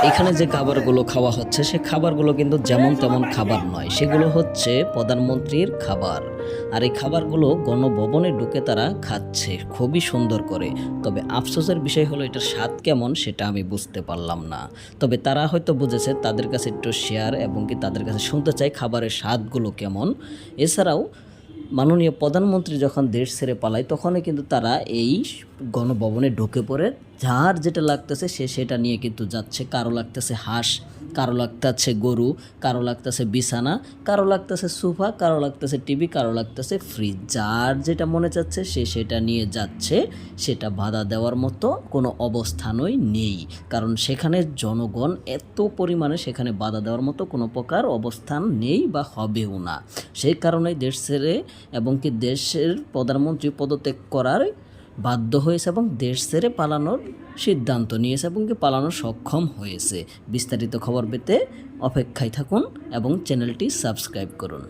এখানে যে খাবারগুলো খাওয়া হচ্ছে সে খাবারগুলো কিন্তু যেমন তেমন খাবার নয়, সেগুলো হচ্ছে প্রধানমন্ত্রীর খাবার। আর এই খাবারগুলো গণভবনে ঢুকে তারা খাচ্ছে খুবই সুন্দর করে। তবে আফসোসের বিষয় হলো এটার স্বাদ কেমন সেটা আমি বুঝতে পারলাম না। তবে তারা হয়তো বুঝেছে, তাদের কাছে একটু শেয়ার এবং কি তাদের কাছে শুনতে চাই খাবারের স্বাদগুলো কেমন। এছাড়াও মাননীয় প্রধানমন্ত্রী যখন দেশ ছেড়ে পালায় তখনই কিন্তু তারা এই গণভবনে ঢুকে পড়ে যার যেটা লাগতেছে সে সেটা নিয়ে কিন্তু যাচ্ছে। কারো লাগতেছে হাঁস, কারো লাগতেছে গরু, কারো লাগতেছে বিছানা, কারো লাগতেছে সোফা, কারো লাগতেছে টিভি, কারো লাগতেছে ফ্রিজ। যার যেটা মনে চাচ্ছে সে সেটা নিয়ে যাচ্ছে। সেটা বাধা দেওয়ার মতো কোনো অবস্থানই নেই, কারণ সেখানে জনগণ এত পরিমাণে, সেখানে বাধা দেওয়ার মতো কোনো প্রকার অবস্থান নেই বা হবেও না। সেই কারণেই দেশ ছেড়ে এবং কি দেশের প্রধানমন্ত্রী পদত্যাগ করার বাধ্য হয়েছে এবং দেশ ছেড়ে পালানোর সিদ্ধান্ত নিয়েছে এবং কি পালানোর সক্ষম হয়েছে। বিস্তারিত খবর পেতে অপেক্ষায় থাকুন এবং চ্যানেলটি সাবস্ক্রাইব করুন।